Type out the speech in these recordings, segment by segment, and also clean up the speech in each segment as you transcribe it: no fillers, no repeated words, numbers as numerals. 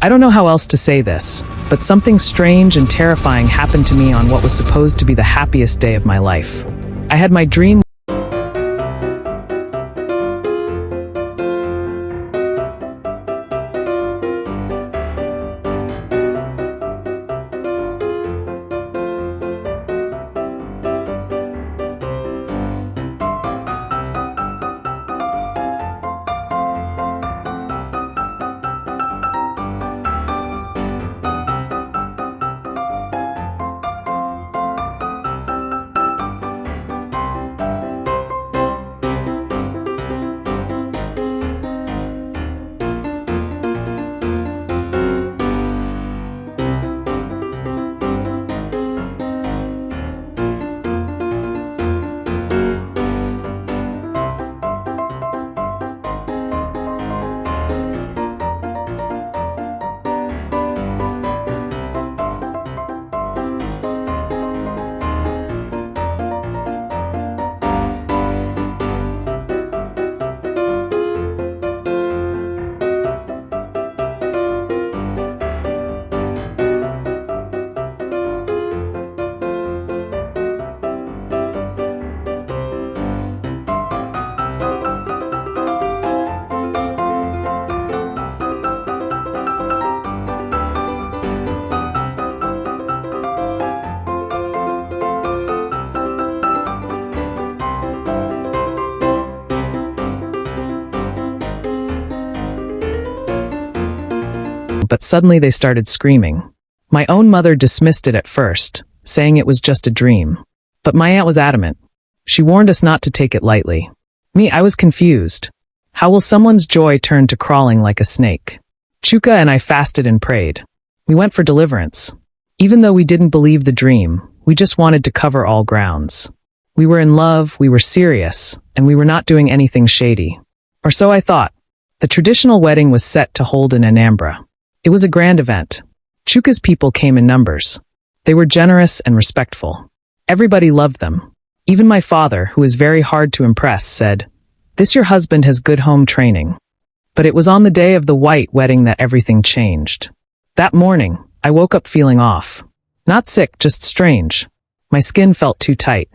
I don't know how else to say this, but something strange and terrifying happened to me on what was supposed to be the happiest day of my life. I had my dream. But suddenly they started screaming. My own mother dismissed it at first, saying it was just a dream. But my aunt was adamant. She warned us not to take it lightly. Me, I was confused. How will someone's joy turn to crawling like a snake? Chuka and I fasted and prayed. We went for deliverance. Even though we didn't believe the dream, we just wanted to cover all grounds. We were in love, we were serious, and we were not doing anything shady. Or so I thought. The traditional wedding was set to hold in Anambra. It was a grand event. Chuka's people came in numbers. They were generous and respectful. Everybody loved them. Even my father, who is very hard to impress, said, "This your husband has good home training." But it was on the day of the white wedding that everything changed. That morning, I woke up feeling off. Not sick, just strange. My skin felt too tight.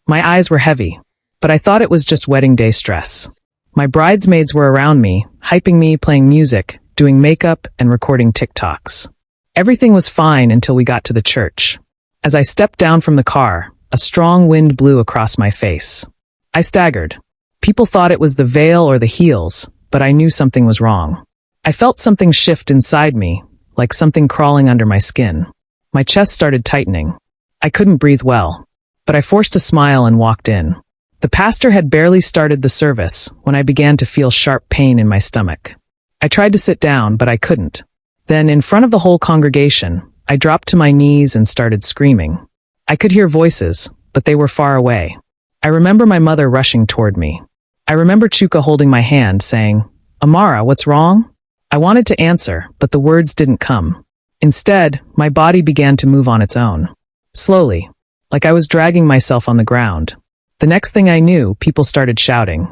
My eyes were heavy. But I thought it was just wedding day stress. My bridesmaids were around me, hyping me, playing music, doing makeup, and recording TikToks. Everything was fine until we got to the church. As I stepped down from the car, a strong wind blew across my face. I staggered. People thought it was the veil or the heels, but I knew something was wrong. I felt something shift inside me, like something crawling under my skin. My chest started tightening. I couldn't breathe well, but I forced a smile and walked in. The pastor had barely started the service when I began to feel sharp pain in my stomach. I tried to sit down, but I couldn't. Then, in front of the whole congregation, I dropped to my knees and started screaming. I could hear voices, but they were far away. I remember my mother rushing toward me. I remember Chuka holding my hand, saying, "Amara, what's wrong?" I wanted to answer, but the words didn't come. Instead, my body began to move on its own. Slowly, like I was dragging myself on the ground. The next thing I knew, people started shouting,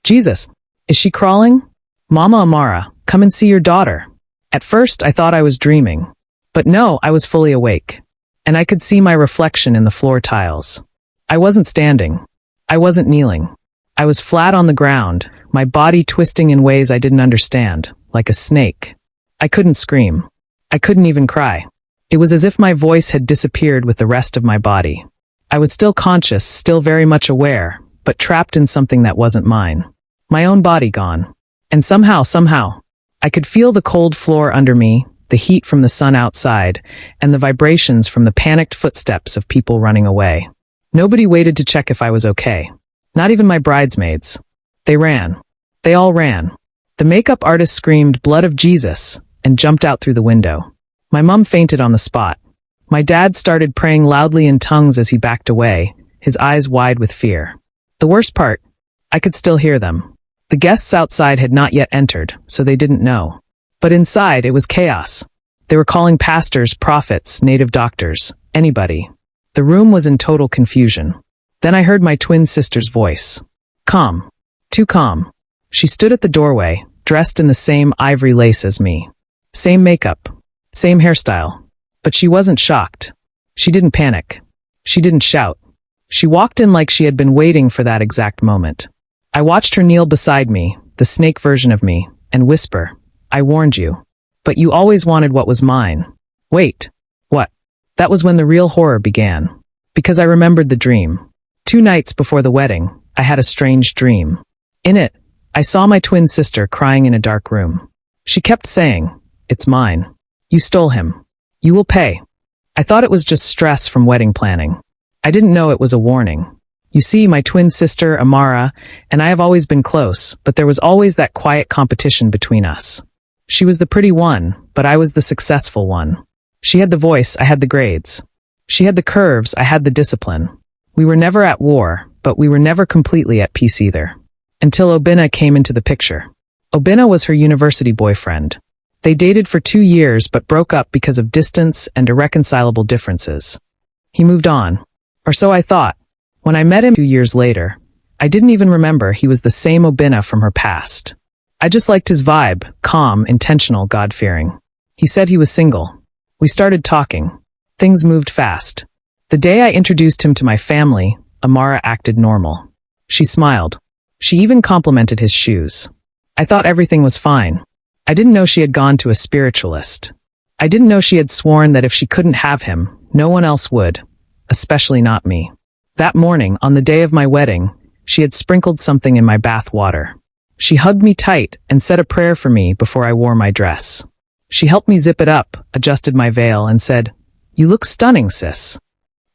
"Jesus, is she crawling? Mama Amara, come and see your daughter." At first, I thought I was dreaming. But no, I was fully awake. And I could see my reflection in the floor tiles. I wasn't standing. I wasn't kneeling. I was flat on the ground, my body twisting in ways I didn't understand, like a snake. I couldn't scream. I couldn't even cry. It was as if my voice had disappeared with the rest of my body. I was still conscious, still very much aware, but trapped in something that wasn't mine. My own body gone. And somehow, I could feel the cold floor under me, the heat from the sun outside, and the vibrations from the panicked footsteps of people running away. Nobody waited to check if I was okay. Not even my bridesmaids. They ran. They all ran. The makeup artist screamed, "Blood of Jesus," and jumped out through the window. My mom fainted on the spot. My dad started praying loudly in tongues as he backed away, his eyes wide with fear. The worst part, I could still hear them. The guests outside had not yet entered, so they didn't know. But inside, it was chaos. They were calling pastors, prophets, native doctors, anybody. The room was in total confusion. Then I heard my twin sister's voice. Calm. Too calm. She stood at the doorway, dressed in the same ivory lace as me. Same makeup. Same hairstyle. But she wasn't shocked. She didn't panic. She didn't shout. She walked in like she had been waiting for that exact moment. I watched her kneel beside me, the snake version of me, and whisper, "I warned you. But you always wanted what was mine." Wait. What? That was when the real horror began. Because I remembered the dream. 2 nights before the wedding, I had a strange dream. In it, I saw my twin sister crying in a dark room. She kept saying, "It's mine. You stole him. You will pay." I thought it was just stress from wedding planning. I didn't know it was a warning. You see, my twin sister, Amara, and I have always been close, but there was always that quiet competition between us. She was the pretty one, but I was the successful one. She had the voice, I had the grades. She had the curves, I had the discipline. We were never at war, but we were never completely at peace either. Until Obinna came into the picture. Obinna was her university boyfriend. They dated for 2 years but broke up because of distance and irreconcilable differences. He moved on. Or so I thought. When I met him 2 years later, I didn't even remember he was the same Obinna from her past. I just liked his vibe, calm, intentional, God-fearing. He said he was single. We started talking. Things moved fast. The day I introduced him to my family, Amara acted normal. She smiled. She even complimented his shoes. I thought everything was fine. I didn't know she had gone to a spiritualist. I didn't know she had sworn that if she couldn't have him, no one else would. Especially not me. That morning, on the day of my wedding, she had sprinkled something in my bath water. She hugged me tight and said a prayer for me before I wore my dress. She helped me zip it up, adjusted my veil, and said, "You look stunning, sis."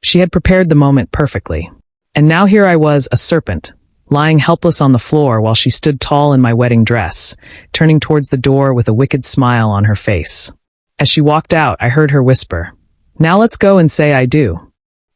She had prepared the moment perfectly. And now here I was, a serpent, lying helpless on the floor while she stood tall in my wedding dress, turning towards the door with a wicked smile on her face. As she walked out, I heard her whisper, "Now let's go and say I do."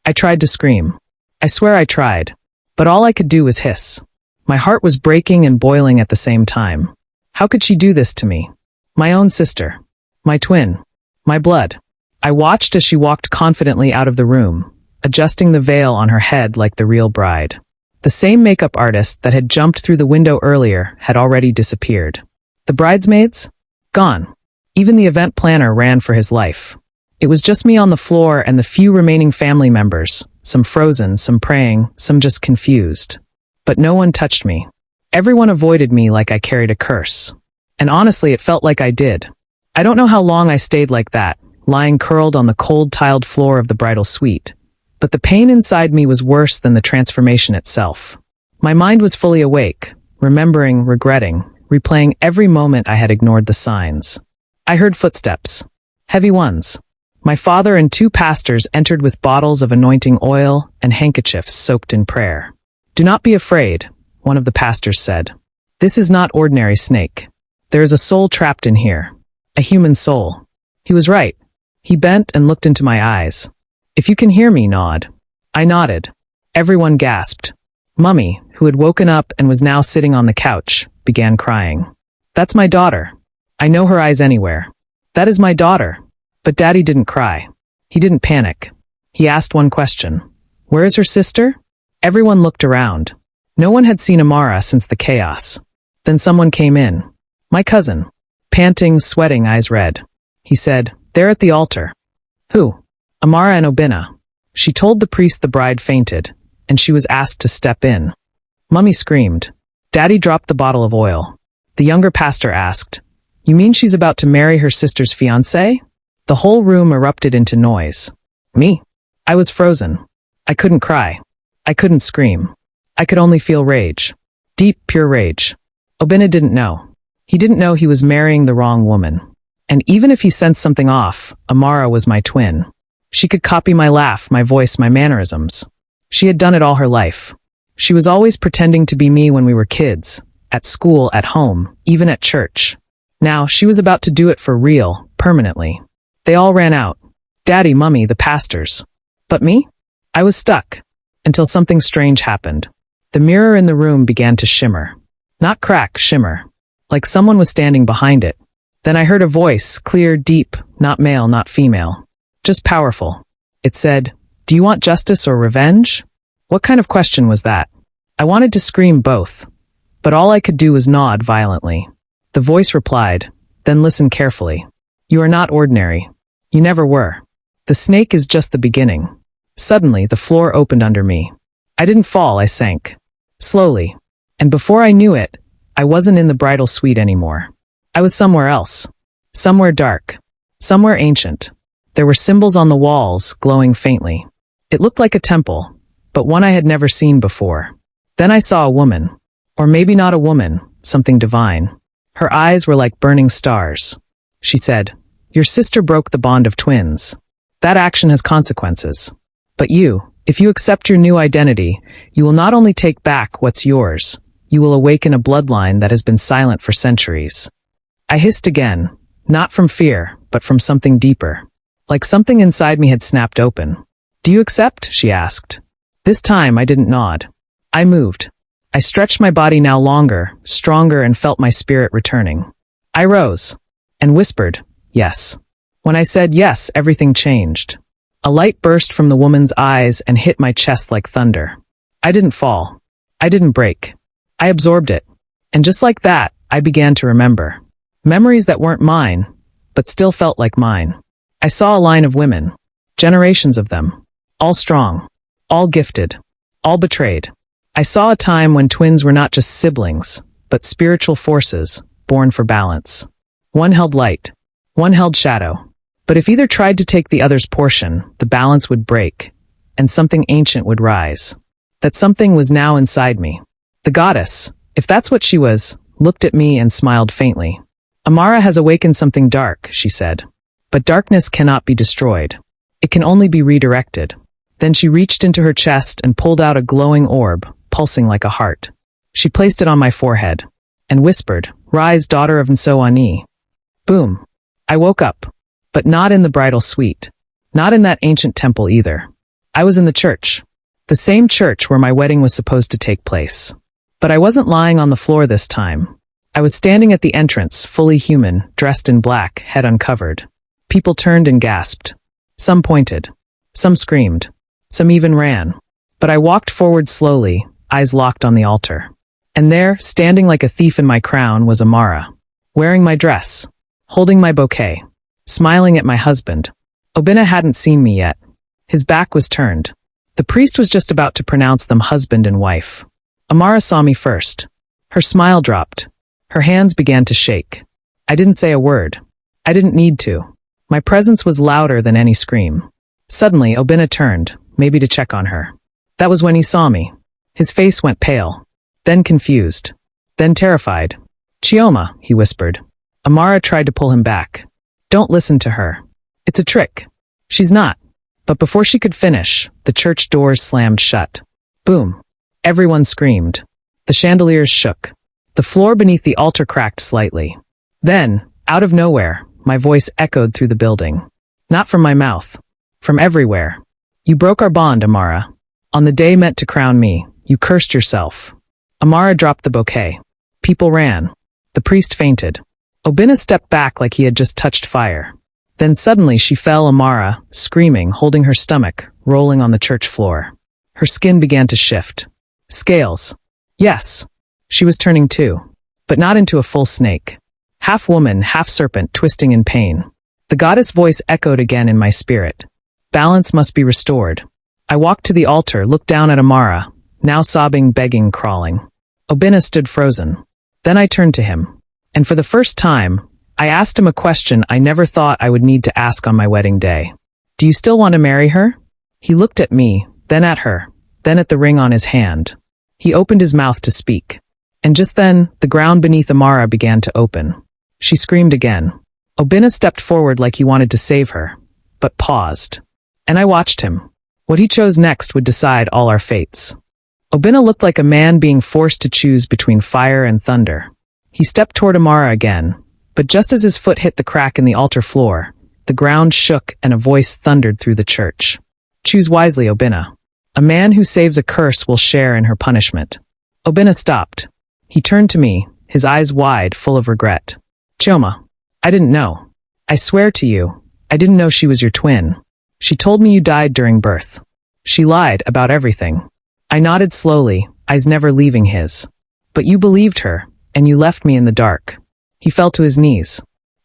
I tried to scream. I swear I tried. But all I could do was hiss. My heart was breaking and boiling at the same time. How could she do this to me? My own sister. My twin. My blood. I watched as she walked confidently out of the room, adjusting the veil on her head like the real bride. The same makeup artist that had jumped through the window earlier had already disappeared. The bridesmaids? Gone. Even the event planner ran for his life. It was just me on the floor and the few remaining family members, some frozen, some praying, some just confused. But no one touched me. Everyone avoided me like I carried a curse. And honestly, it felt like I did. I don't know how long I stayed like that, lying curled on the cold tiled floor of the bridal suite. But the pain inside me was worse than the transformation itself. My mind was fully awake, remembering, regretting, replaying every moment I had ignored the signs. I heard footsteps. Heavy ones. My father and 2 pastors entered with bottles of anointing oil and handkerchiefs soaked in prayer. "Do not be afraid," one of the pastors said. "This is not ordinary snake. There is a soul trapped in here. A human soul." He was right. He bent and looked into my eyes. "If you can hear me, nod." I nodded. Everyone gasped. Mummy, who had woken up and was now sitting on the couch, began crying. "That's my daughter. I know her eyes anywhere. That is my daughter." But Daddy didn't cry. He didn't panic. He asked one question. "Where is her sister?" Everyone looked around. No one had seen Amara since the chaos. Then someone came in. My cousin. Panting, sweating, eyes red. He said, "They're at the altar." "Who?" "Amara and Obinna." She told the priest the bride fainted, and she was asked to step in. Mummy screamed. Daddy dropped the bottle of oil. The younger pastor asked, "You mean she's about to marry her sister's fiancé?" The whole room erupted into noise. Me? I was frozen. I couldn't cry. I couldn't scream. I could only feel rage. Deep, pure rage. Obinna didn't know. He didn't know he was marrying the wrong woman. And even if he sensed something off, Amara was my twin. She could copy my laugh, my voice, my mannerisms. She had done it all her life. She was always pretending to be me when we were kids, at school, at home, even at church. Now, she was about to do it for real, permanently. They all ran out. Daddy, Mummy, the pastors. But me? I was stuck. Until something strange happened. The mirror in the room began to shimmer. Not crack, shimmer. Like someone was standing behind it. Then I heard a voice, clear, deep, not male, not female. Just powerful. It said, "Do you want justice or revenge?" What kind of question was that? I wanted to scream both. But all I could do was nod violently. The voice replied, "Then listen carefully. You are not ordinary. You never were. The snake is just the beginning. Suddenly, the floor opened under me. I didn't fall, I sank. Slowly. And before I knew it, I wasn't in the bridal suite anymore. I was somewhere else. Somewhere dark. Somewhere ancient. There were symbols on the walls, glowing faintly. It looked like a temple, but one I had never seen before. Then I saw a woman. Or maybe not a woman, something divine. Her eyes were like burning stars. She said, "Your sister broke the bond of twins. That action has consequences. But you, if you accept your new identity, you will not only take back what's yours, you will awaken a bloodline that has been silent for centuries." I hissed again, not from fear, but from something deeper. Like something inside me had snapped open. "Do you accept?" she asked. This time I didn't nod. I moved. I stretched my body now longer, stronger, and felt my spirit returning. I rose and whispered, "Yes." When I said yes, everything changed. A light burst from the woman's eyes and hit my chest like thunder. I didn't fall. I didn't break. I absorbed it. And just like that, I began to remember. Memories that weren't mine, but still felt like mine. I saw a line of women. Generations of them. All strong. All gifted. All betrayed. I saw a time when twins were not just siblings, but spiritual forces, born for balance. One held light. One held shadow. But if either tried to take the other's portion, the balance would break, and something ancient would rise. That something was now inside me. The goddess, if that's what she was, looked at me and smiled faintly. "Amara has awakened something dark," she said. "But darkness cannot be destroyed. It can only be redirected." Then she reached into her chest and pulled out a glowing orb, pulsing like a heart. She placed it on my forehead and whispered, "Rise, daughter of Nsoani." Boom. I woke up. But not in the bridal suite. Not in that ancient temple either. I was in the church. The same church where my wedding was supposed to take place. But I wasn't lying on the floor this time. I was standing at the entrance, fully human, dressed in black, head uncovered. People turned and gasped. Some pointed. Some screamed. Some even ran. But I walked forward slowly, eyes locked on the altar. And there, standing like a thief in my crown, was Amara. Wearing my dress. Holding my bouquet. Smiling at my husband. Obinna hadn't seen me yet. His back was turned. The priest was just about to pronounce them husband and wife. Amara saw me first. Her smile dropped. Her hands began to shake. I didn't say a word. I didn't need to. My presence was louder than any scream. Suddenly, Obinna turned, maybe to check on her. That was when he saw me. His face went pale. Then confused. Then terrified. "Chioma," he whispered. Amara tried to pull him back. "Don't listen to her. It's a trick. She's not." But before she could finish, the church doors slammed shut. Boom. Everyone screamed. The chandeliers shook. The floor beneath the altar cracked slightly. Then, out of nowhere, my voice echoed through the building. Not from my mouth. From everywhere. "You broke our bond, Amara. On the day meant to crown me, you cursed yourself." Amara dropped the bouquet. People ran. The priest fainted. Obinna stepped back like he had just touched fire. Then suddenly she fell, Amara, screaming, holding her stomach, rolling on the church floor. Her skin began to shift. Scales. Yes. She was turning too. But not into a full snake. Half woman, half serpent, twisting in pain. The goddess voice echoed again in my spirit. Balance must be restored. I walked to the altar, looked down at Amara, now sobbing, begging, crawling. Obinna stood frozen. Then I turned to him. And for the first time, I asked him a question I never thought I would need to ask on my wedding day. "Do you still want to marry her?" He looked at me, then at her, then at the ring on his hand. He opened his mouth to speak. And just then, the ground beneath Amara began to open. She screamed again. Obinna stepped forward like he wanted to save her, but paused. And I watched him. What he chose next would decide all our fates. Obinna looked like a man being forced to choose between fire and thunder. He stepped toward Amara again, but just as his foot hit the crack in the altar floor, the ground shook and a voice thundered through the church. "Choose wisely, Obinna. A man who saves a curse will share in her punishment." Obinna stopped. He turned to me, his eyes wide, full of regret. "Chioma, I didn't know. I swear to you, I didn't know she was your twin. She told me you died during birth. She lied about everything." I nodded slowly, eyes never leaving his. "But you believed her, and you left me in the dark." He fell to his knees.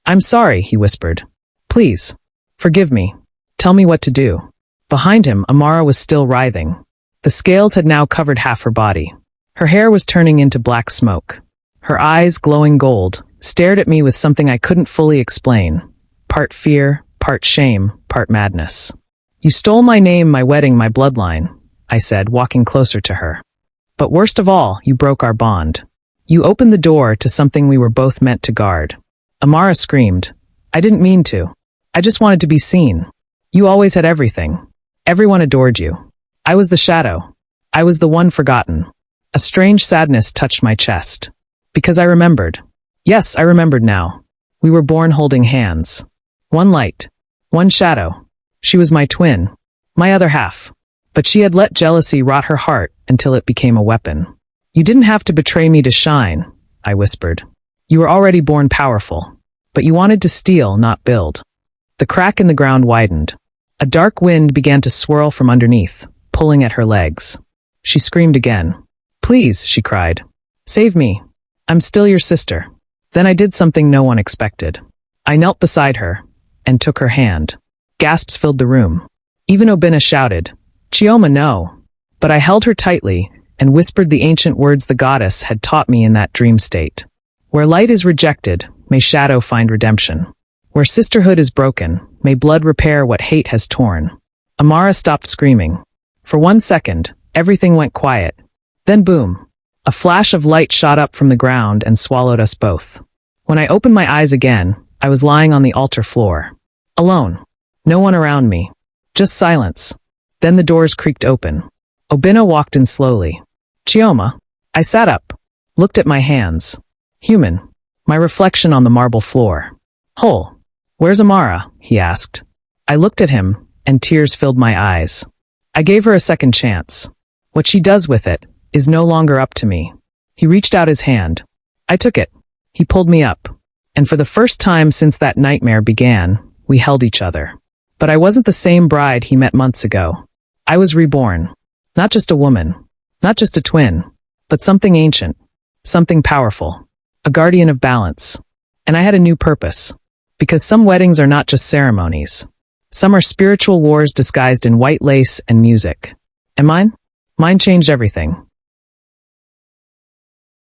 "I'm sorry," he whispered. Please. Forgive me. Tell me what to do. Behind him, Amara was still writhing. The scales had now covered half her body. Her hair was turning into black smoke. Her eyes, glowing gold, stared at me with something I couldn't fully explain. Part fear, part shame, part madness. You stole my name, my wedding, my bloodline, I said, walking closer to her. But worst of all, you broke our bond. You opened the door to something we were both meant to guard. Amara screamed. I didn't mean to. I just wanted to be seen. You always had everything. Everyone adored you. I was the shadow. I was the one forgotten. A strange sadness touched my chest. Because I remembered. Yes, I remembered now. We were born holding hands. One light. One shadow. She was my twin. My other half. But she had let jealousy rot her heart until it became a weapon. You didn't have to betray me to shine, I whispered. You were already born powerful. But you wanted to steal, not build. The crack in the ground widened. A dark wind began to swirl from underneath, pulling at her legs. She screamed again. Please, she cried. Save me. I'm still your sister. Then I did something no one expected. I knelt beside her and took her hand. Gasps filled the room. Even Obina shouted, Chioma, no. But I held her tightly and whispered the ancient words the goddess had taught me in that dream state. Where light is rejected, may shadow find redemption. Where sisterhood is broken, may blood repair what hate has torn. Amara stopped screaming. For 1 second, everything went quiet. Then boom. A flash of light shot up from the ground and swallowed us both. When I opened my eyes again, I was lying on the altar floor. Alone. No one around me. Just silence. Then the doors creaked open. Obina walked in slowly. Chioma. I sat up. Looked at my hands. Human. My reflection on the marble floor. Whole. Where's Amara? He asked. I looked at him, and tears filled my eyes. I gave her a second chance. What she does with it is no longer up to me. He reached out his hand. I took it. He pulled me up. And for the first time since that nightmare began, we held each other. But I wasn't the same bride he met months ago. I was reborn. Not just a woman. Not just a twin. But something ancient. Something powerful. A guardian of balance. And I had a new purpose. Because some weddings are not just ceremonies. Some are spiritual wars disguised in white lace and music. And mine? Mine changed everything.